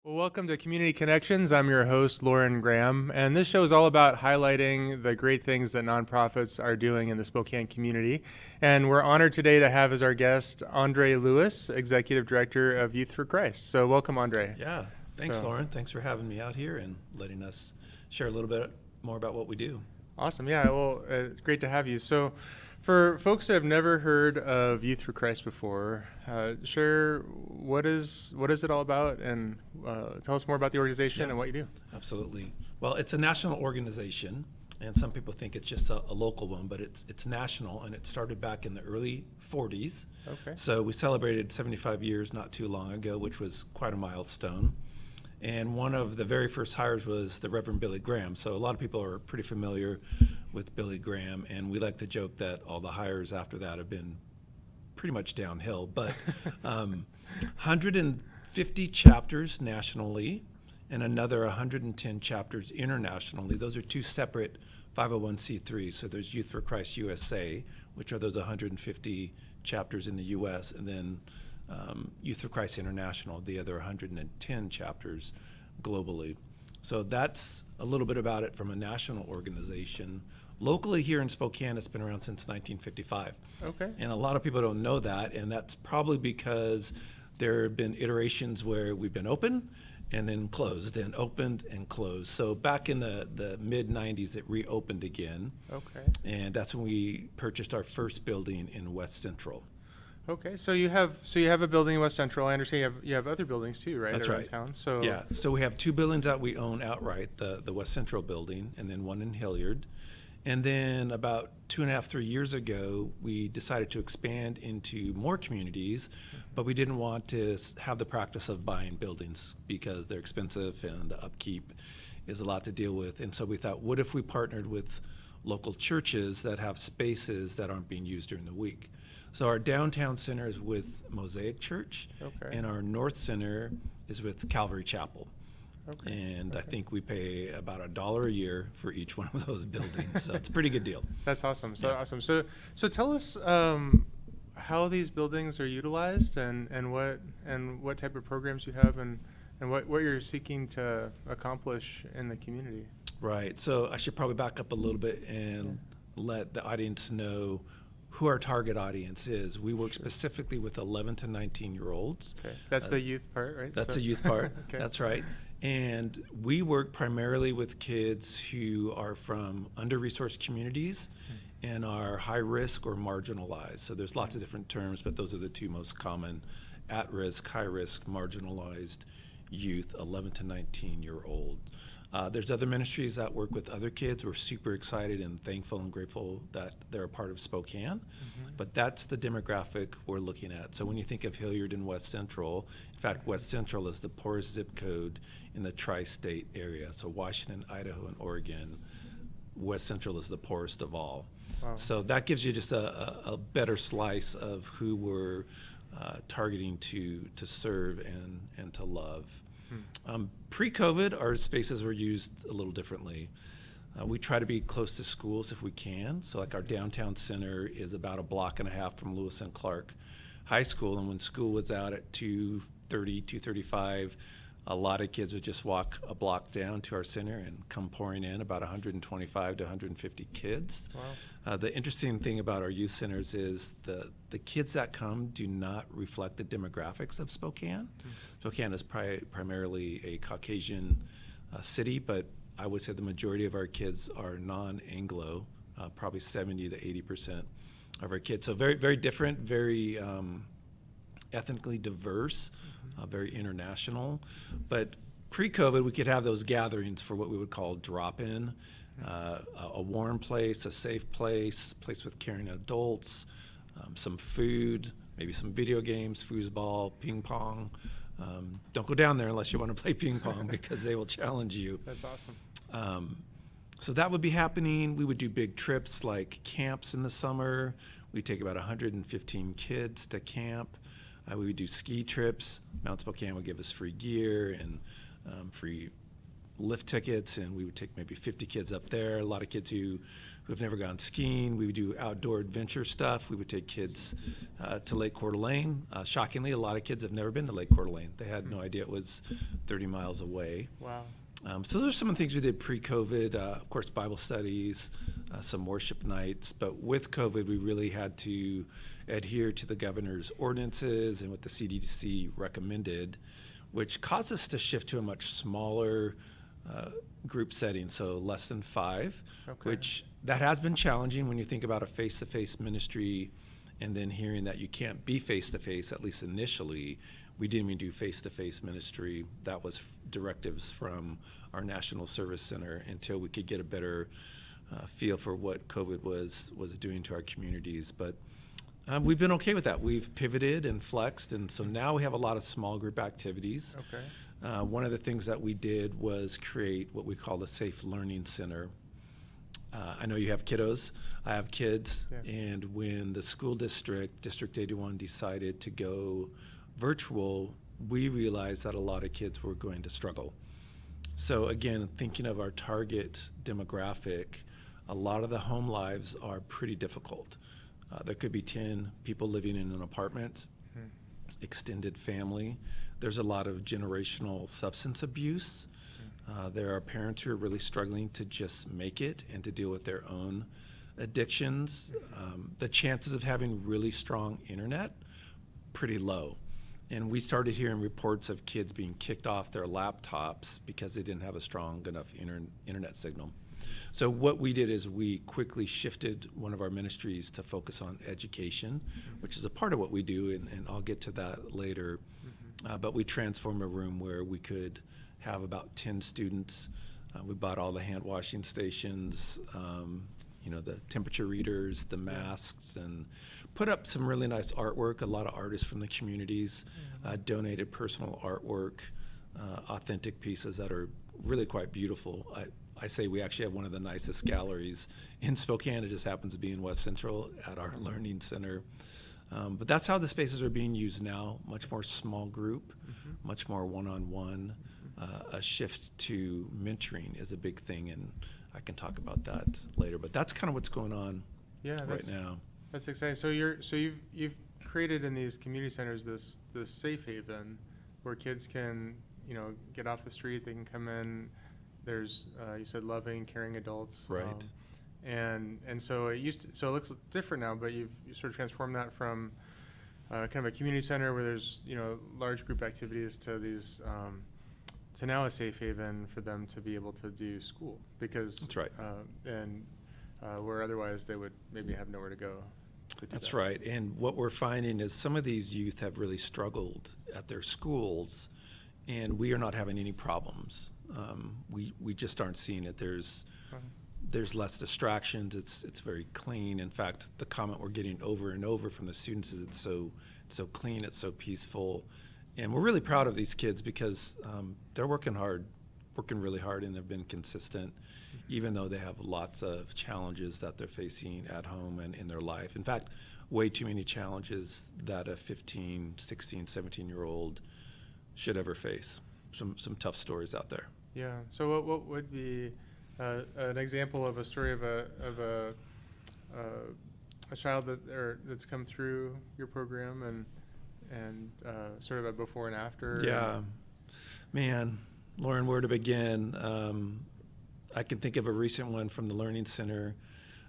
Well, welcome to Community Connections. I'm your host, Loran Graham, and this show is all about highlighting the great things that nonprofits are doing in the Spokane community. And we're honored today to have as our guest Andre Lewis, Executive Director of Youth for Christ. So welcome, Andre. Yeah, thanks, So- Loran. Thanks for having me out here and letting us share a little bit more about what we do. Awesome. Yeah, well, great to have you. So for folks that have never heard of Youth for Christ before, share what is it all about, and tell us more about the organization Yeah. and what you do. Absolutely. Well, it's a national organization, and some people think it's just a local one, but it's national, and it started back in the early 40s. Okay. So we celebrated 75 years not too long ago, which was quite a milestone. And one of the very first hires was the Reverend Billy Graham. So a lot of people are pretty familiar with Billy Graham, and we like to joke that all the hires after that have been pretty much downhill. But 150 chapters nationally and another 110 chapters internationally. Those are two separate 501c3s. So there's Youth for Christ USA, which are those 150 chapters in the U.S., and then Youth for Christ International, the other 110 chapters globally. So that's a little bit about it from a national organization. Locally here in Spokane, it's been around since 1955. Okay. And a lot of people don't know that, and that's probably because there have been iterations where we've been open and then closed and opened and closed. So back in the mid-90s, it reopened again. Okay. And that's when we purchased our first building in West Central. Okay, so you have a building in West Central. I understand you have other buildings too, right? That's around right. Town. So Yeah, so we have two buildings that we own outright, the West Central building and then one in Hilliard. And then about 2.5, 3 years ago, we decided to expand into more communities, but we didn't want to have the practice of buying buildings because they're expensive and the upkeep is a lot to deal with. And so we thought, what if we partnered with local churches that have spaces that aren't being used during the week? So our downtown center is with Mosaic Church, Okay. and our north center is with Calvary Chapel. Okay. And I think we pay about $1 a year for each one of those buildings, so it's a pretty good deal. That's awesome. So Yeah. awesome. So tell us how these buildings are utilized and what type of programs you have and what you're seeking to accomplish in the community. Right, so I should probably back up a little bit and let the audience know who our target audience is. We work specifically with 11 to 19-year-olds. Okay. That's the youth part, right? That's So- the youth part. Okay. That's right. And we work primarily with kids who are from under-resourced communities and are high risk or marginalized. So there's lots of different terms, but those are the two most common: at-risk, high-risk, marginalized youth, 11 to 19-year-old. There's other ministries that work with other kids. We're super excited and thankful and grateful that they're a part of Spokane. But that's the demographic we're looking at. So when you think of Hilliard and West Central, in fact, West Central is the poorest zip code in the tri-state area. So Washington, Idaho, and Oregon, West Central is the poorest of all. Wow. So that gives you just a better slice of who we're targeting to serve and to love. Pre-COVID, our spaces were used a little differently. We try to be close to schools if we can. So like our downtown center is about 1.5 blocks from Lewis and Clark High School. And when school was out at 2:30, 2:35, a lot of kids would just walk a block down to our center and come pouring in, about 125 to 150 kids. Wow. The interesting thing about our youth centers is the kids that come do not reflect the demographics of Spokane. Spokane is primarily a Caucasian city, but I would say the majority of our kids are non-Anglo, probably 70 to 80% of our kids. So very, very different, very ethnically diverse, very international. But pre-COVID, we could have those gatherings for what we would call drop-in, a warm place, a safe place with caring adults, some food, maybe some video games, foosball, ping pong. Don't go down there unless you want to play ping pong because they will challenge you. That's awesome. So that would be happening. We would do big trips like camps in the summer. We'd take about 115 kids to camp. We would do ski trips. Mount Spokane would give us free gear and free lift tickets, and we would take maybe 50 kids up there. A lot of kids who who've never gone skiing. We would do outdoor adventure stuff. We would take kids to Lake Coeur d'Alene. Shockingly, a lot of kids have never been to Lake Coeur d'Alene. They had no idea it was 30 miles away. Wow. So those are some of the things we did pre-COVID. Of course, Bible studies, some worship nights. But with COVID, we really had to adhere to the governor's ordinances and what the CDC recommended, which caused us to shift to a much smaller group setting, so less than 5, which that has been challenging when you think about a face-to-face ministry and then hearing that you can't be face-to-face, at least initially. We didn't even do face-to-face ministry. That was directives from our National Service Center until we could get a better feel for what COVID was doing to our communities. But we've been okay with that. We've pivoted and flexed, and so now we have a lot of small group activities. Okay. One of the things that we did was create what we call the Safe Learning Center. I know you have kiddos. I have kids. Yeah. And when the school district, District 81, decided to go virtual, we realized that a lot of kids were going to struggle. So again, thinking of our target demographic, a lot of the home lives are pretty difficult. There could be 10 people living in an apartment, extended family. There's a lot of generational substance abuse. There are parents who are really struggling to just make it and to deal with their own addictions. The chances of having really strong internet, pretty low. And we started hearing reports of kids being kicked off their laptops because they didn't have a strong enough internet signal. So what we did is we quickly shifted one of our ministries to focus on education, which is a part of what we do, and I'll get to that later. But we transformed a room where we could have about 10 students. We bought all the hand washing stations, the temperature readers, the masks, and put up some really nice artwork. A lot of artists from the communities donated personal artwork, authentic pieces that are really quite beautiful. I say we actually have one of the nicest galleries in Spokane. It just happens to be in West Central at our Learning Center. But that's how the spaces are being used now, much more small group, much more one-on-one. A shift to mentoring is a big thing, and I can talk about that later. But that's kind of what's going on right now. That's exciting. So you've created in these community centers this safe haven where kids can get off the street. They can come in. There's you said loving, caring adults. Right. And so so it looks different now, but you sort of transformed that from kind of a community center where there's large group activities to these to now a safe haven for them to be able to do school, because That's right. Where otherwise they would maybe have nowhere to go to do That's that. right. And what we're finding is some of these youth have really struggled at their schools, and we are not having any problems. We just aren't seeing it. There's less distractions. It's very clean. In fact, the comment we're getting over and over from the students is it's so clean, it's so peaceful. And we're really proud of these kids because they're working really hard, and have been consistent, even though they have lots of challenges that they're facing at home and in their life. In fact, way too many challenges that a 15, 16, 17-year-old should ever face. Some tough stories out there. Yeah. So what would be an example of a story of a child that's come through your program and sort of a before and after? Yeah, man, Loran, where to begin? I can think of a recent one from the Learning Center.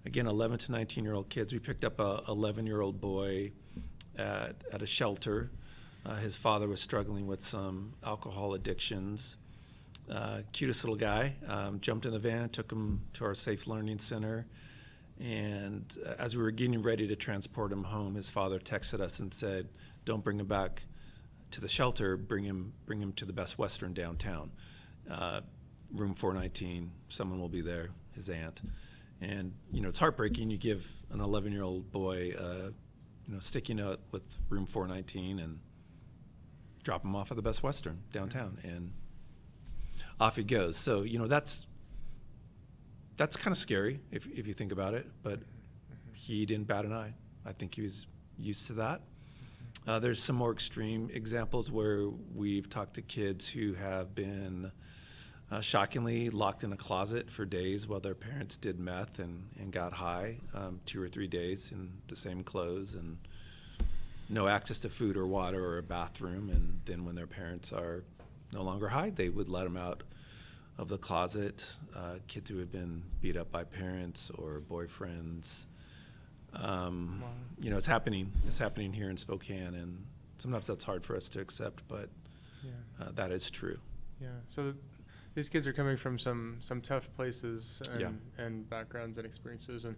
Again, 11 to 19-year-old kids. We picked up a 11-year-old boy at a shelter. His father was struggling with some alcohol addictions. Cutest little guy. Jumped in the van, took him to our Safe Learning Center. And as we were getting ready to transport him home, his father texted us and said, "Don't bring him back to the shelter. Bring him to the Best Western downtown. Room 419. Someone will be there." His aunt. And it's heartbreaking. You give an 11-year-old boy sticky note with room 419 and drop him off at the Best Western downtown, and off he goes. So that's kind of scary if you think about it, but he didn't bat an eye. I think he was used to that. There's some more extreme examples where we've talked to kids who have been shockingly locked in a closet for days while their parents did meth and got high, 2 or 3 days in the same clothes, and no access to food or water or a bathroom. And then when their parents are no longer high, they would let them out of the closet. Kids who have been beat up by parents or boyfriends. Wow. You know, it's happening here in Spokane, and sometimes that's hard for us to accept, but Yeah. that is true. Yeah. So these kids are coming from some tough places and, Yeah. and backgrounds and experiences. And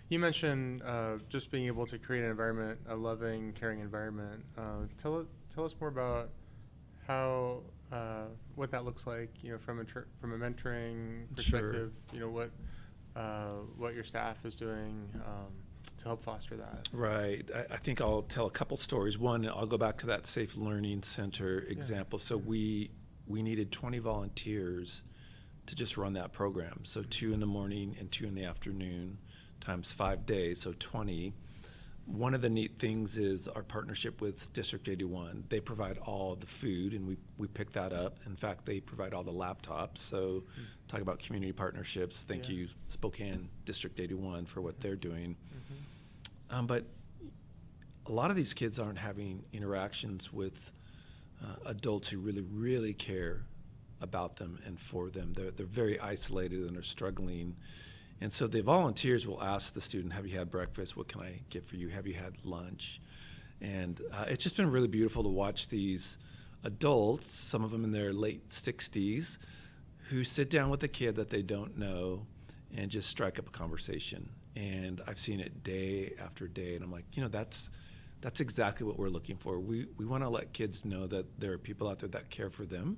you mentioned just being able to create an environment, a loving, caring environment. Tell us more about how what that looks like. You know, from a mentoring perspective. Sure. You know what your staff is doing to help foster that. Right. I think I'll tell a couple stories. One, I'll go back to that Safe Learning Center example. So we needed 20 volunteers to just run that program. So 2 in the morning and 2 in the afternoon times 5 days, so 20. One of the neat things is our partnership with District 81. They provide all the food, and we pick that up. In fact, they provide all the laptops. So talk about community partnerships. Thank you, Spokane District 81, for what they're doing. But a lot of these kids aren't having interactions with adults who really, really care about them and for them. They're very isolated and they're struggling. And so the volunteers will ask the student, have you had breakfast? What can I get for you? Have you had lunch? And it's just been really beautiful to watch these adults, some of them in their late 60s, who sit down with a kid that they don't know and just strike up a conversation. And I've seen it day after day, and I'm like, you know, that's exactly what we're looking for. We want to let kids know that there are people out there that care for them,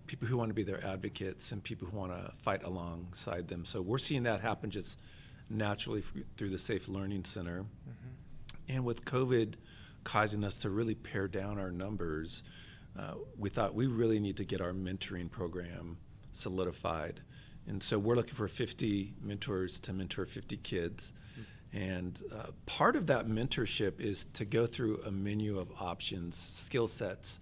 people who want to be their advocates, and people who want to fight alongside them. So we're seeing that happen just naturally through the Safe Learning Center. And with COVID causing us to really pare down our numbers, we thought we really need to get our mentoring program solidified. And so we're looking for 50 mentors to mentor 50 kids. And part of that mentorship is to go through a menu of options, skill sets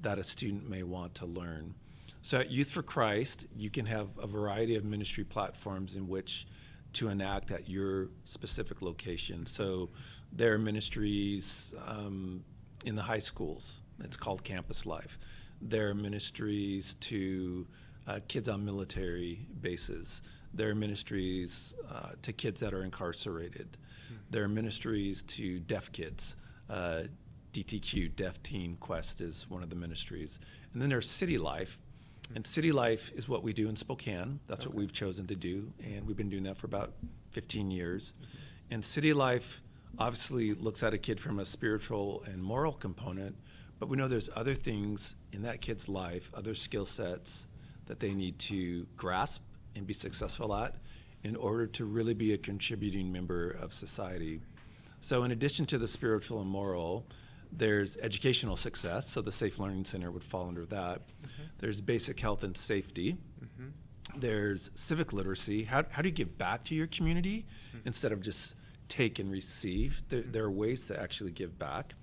that a student may want to learn. So at Youth for Christ, you can have a variety of ministry platforms in which to enact at your specific location. So there are ministries in the high schools. It's called Campus Life. There are ministries to kids on military bases. There are ministries to kids that are incarcerated. There are ministries to deaf kids. DTQ, Deaf Teen Quest, is one of the ministries. And then there's City Life. And City Life is what we do in Spokane. That's what we've chosen to do. And we've been doing that for about 15 years. And City Life obviously looks at a kid from a spiritual and moral component, but we know there's other things in that kid's life, other skill sets that they need to grasp and be successful at in order to really be a contributing member of society. So in addition to the spiritual and moral, there's educational success, so the Safe Learning Center would fall under that. There's basic health and safety. There's civic literacy. How do you give back to your community instead of just take and receive? There are ways to actually give back.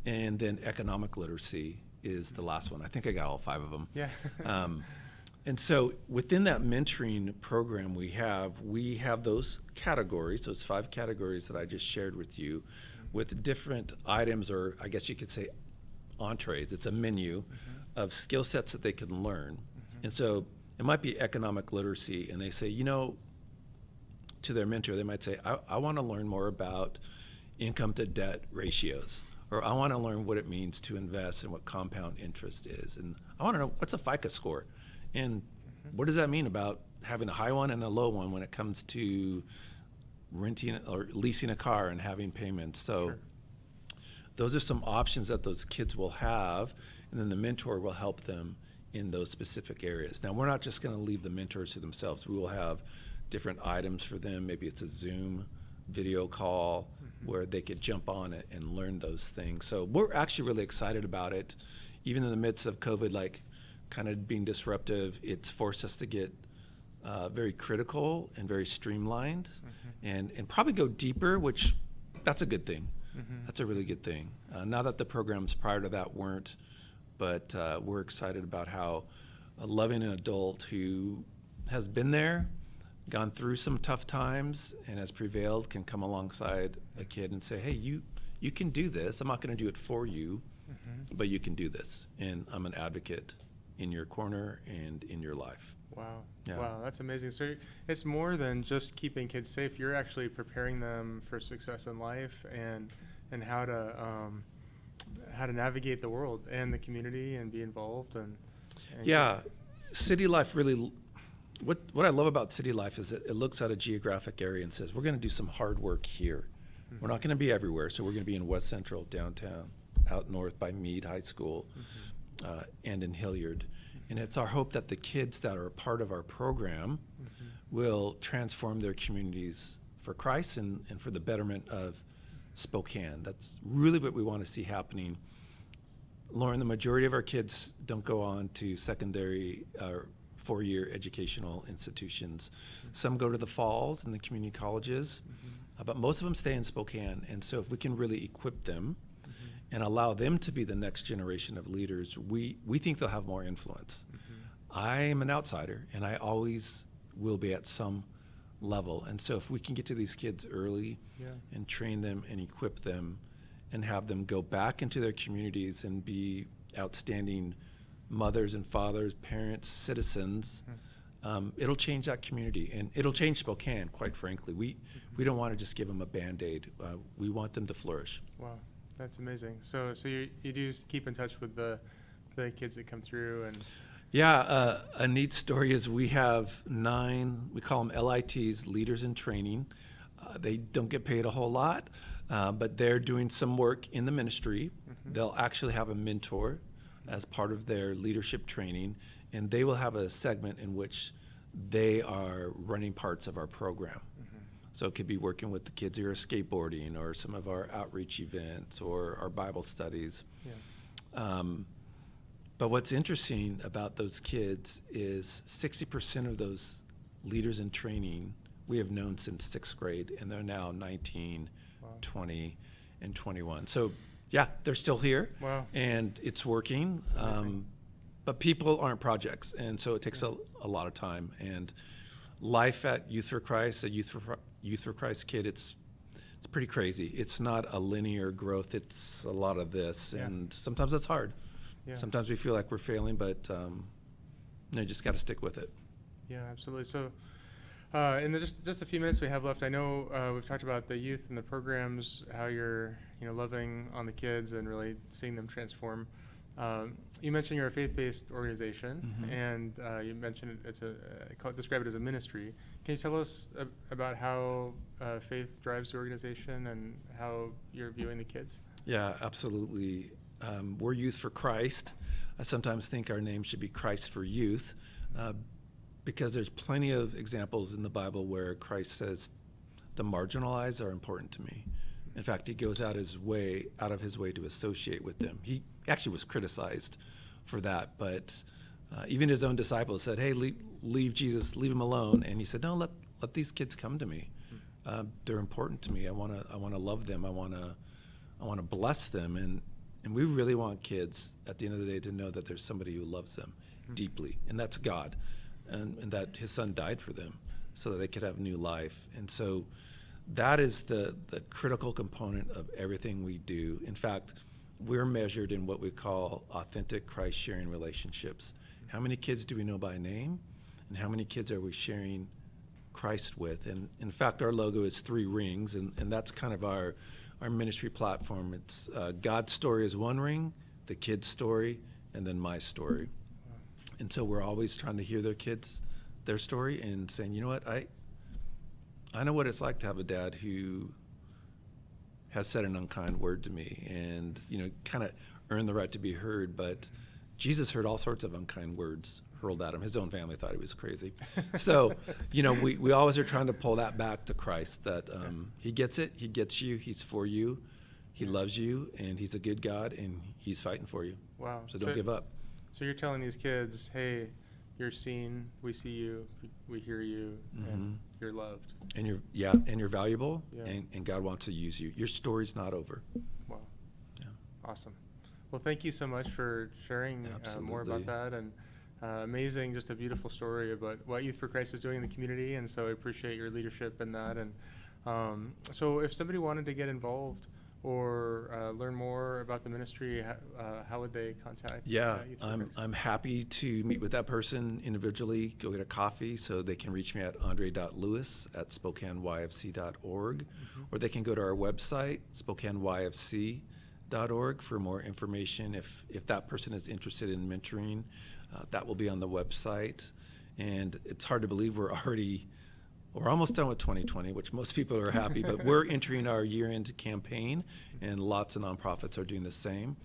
And then economic literacy is the last one. I think I got all 5 of them. Yeah. And so within that mentoring program we have those categories, those 5 categories that I just shared with you, with different items, or I guess you could say entrees. It's a menu of skill sets that they can learn. And so it might be economic literacy, and they say, you know, to their mentor, they might say, I want to learn more about income to debt ratios, or I want to learn what it means to invest and what compound interest is. And I want to know, what's a FICA score? And what does that mean about having a high one and a low one when it comes to renting or leasing a car and having payments? So those are some options that those kids will have, and then the mentor will help them in those specific areas. Now, we're not just going to leave the mentors to themselves. We will have different items for them. Maybe it's a Zoom video call where they could jump on it and learn those things. So we're actually really excited about it. Even in the midst of COVID, like kind of being disruptive, it's forced us to get very critical and very streamlined and probably go deeper, which that's a good thing. That's a really good thing. Now that the programs prior to that weren't, but we're excited about how loving an adult who has been there, gone through some tough times, and has prevailed, can come alongside a kid and say, hey, you can do this. I'm not going to do it for you, but you can do this. And I'm an advocate in your corner and in your life. Wow. Yeah. Wow, that's amazing. So it's more than just keeping kids safe. You're actually preparing them for success in life and how to navigate the world and the community and be involved and yeah, city life really. What I love about city life is it looks at a geographic area and says we're going to do some hard work here. We're not going to be everywhere, so we're going to be in West Central, downtown, out north by Meade High School, and in Hilliard. And it's our hope that the kids that are a part of our program will transform their communities for Christ and for the betterment of Spokane. That's really what we want to see happening. Loran, the majority of our kids don't go on to secondary four-year educational institutions. Some go to the Falls and the community colleges, but most of them stay in Spokane. And so if we can really equip them and allow them to be the next generation of leaders, we think they'll have more influence. I am an outsider, and I always will be at some level. And so if we can get to these kids early and train them and equip them and have them go back into their communities and be outstanding mothers and fathers, parents, citizens, it'll change that community, and it'll change Spokane, quite frankly. We don't want to just give them a Band-Aid. We want them to flourish. Wow, that's amazing. So you do keep in touch with the kids that come through and... Yeah, a neat story is we have 9, we call them LITs, Leaders in Training. They don't get paid a whole lot, but they're doing some work in the ministry. They'll actually have a mentor as part of their leadership training, and they will have a segment in which they are running parts of our program. So it could be working with the kids who are skateboarding, or some of our outreach events, or our Bible studies. But what's interesting about those kids is 60% of those leaders in training we have known since 6th grade, and they're now 19, 20, and 21. So yeah, they're still here, and it's working. But people aren't projects, and so it takes a lot of time. And life at Youth for Christ, a Youth for Christ kid, it's pretty crazy. It's not a linear growth. It's a lot of this, and sometimes it's hard. Sometimes we feel like we're failing, but you just got to stick with it. Yeah, absolutely. So in just a few minutes we have left, I know we've talked about the youth and the programs, how you're loving on the kids and really seeing them transform. You mentioned you're a faith-based organization, and you mentioned describe it as a ministry. Can you tell us about how faith drives the organization and how you're viewing the kids? Yeah, absolutely. We're Youth for Christ. I sometimes think our name should be Christ for Youth, because there's plenty of examples in the Bible where Christ says the marginalized are important to me. In fact, he goes out of his way to associate with them. He actually was criticized for that, but even his own disciples said, hey, leave Jesus, leave him alone. And he said, no, let these kids come to me. They're important to me. I want to love them. I want to bless them. And we really want kids at the end of the day to know that there's somebody who loves them deeply, and that's God, and that his son died for them so that they could have new life. And so that is the critical component of everything we do. In fact, we're measured in what we call authentic Christ-sharing relationships. How many kids do we know by name, and how many kids are we sharing Christ with? And in fact, our logo is 3 rings, and that's kind of our ministry platform. It's God's story is 1 ring, the kid's story, and then my story. And so we're always trying to hear their story, and saying, you know what, I know what it's like to have a dad who has said an unkind word to me, and kind of earned the right to be heard. But Jesus heard all sorts of unkind words hurled at him. His own family thought he was crazy. So, we always are trying to pull that back to Christ, that he gets it, he gets you, he's for you, he loves you, and he's a good God, and he's fighting for you. Wow. So don't give up. So you're telling these kids, hey, you're seen, we see you, we hear you, and you're loved. And you're valuable, and God wants to use you. Your story's not over. Wow. Yeah. Awesome. Well, thank you so much for sharing more about that, and amazing, just a beautiful story about what Youth for Christ is doing in the community, and so I appreciate your leadership in that. And so if somebody wanted to get involved or learn more about the ministry, how would they contact Yeah, Youth for Christ? I'm happy to meet with that person individually, go get a coffee, so they can reach me at andre.lewis@spokaneyfc.org, or they can go to our website, spokaneyfc.org, for more information. If that person is interested in mentoring, that will be on the website. And it's hard to believe we're almost done with 2020, which most people are happy, but we're entering our year-end campaign, and lots of nonprofits are doing the same.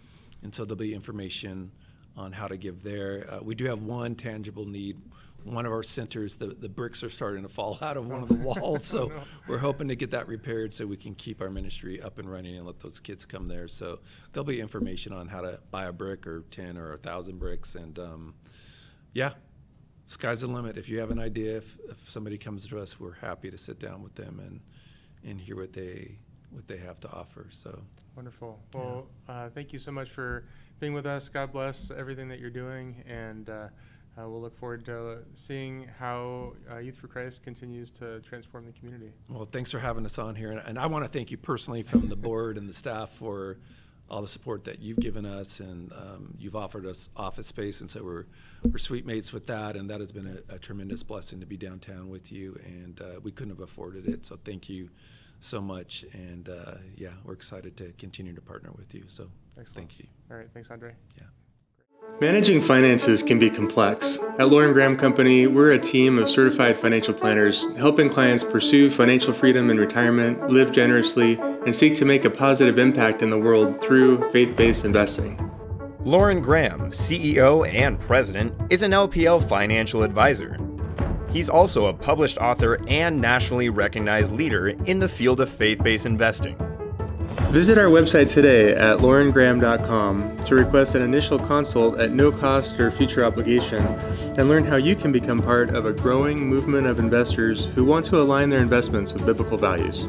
And so there'll be information on how to give there. We do have one tangible need. One of our centers, the bricks are starting to fall out of one of the walls, so we're hoping to get that repaired so we can keep our ministry up and running and let those kids come there. So there'll be information on how to buy a brick or 10 or 1,000 bricks. And yeah, sky's the limit. If you have an idea, if somebody comes to us, we're happy to sit down with them and hear what they have to offer. So Wonderful. Well, thank you so much for being with us. God bless everything that you're doing, and we'll look forward to seeing how Youth for Christ continues to transform the community. Well, thanks for having us on here. And I want to thank you personally from the board and the staff for all the support that you've given us, and you've offered us office space, and so we're sweet mates with that, and that has been a tremendous blessing to be downtown with you, and we couldn't have afforded it, so thank you so much. And yeah, we're excited to continue to partner with you, so Excellent. thank you. All right, thanks, Andre. Yeah. Managing finances can be complex. At Loran Graham Company, we're a team of certified financial planners helping clients pursue financial freedom in retirement, live generously, and seek to make a positive impact in the world through faith-based investing. Loran Graham, CEO and President, is an LPL financial advisor. He's also a published author and nationally recognized leader in the field of faith-based investing. Visit our website today at lorangraham.com to request an initial consult at no cost or future obligation, and learn how you can become part of a growing movement of investors who want to align their investments with biblical values.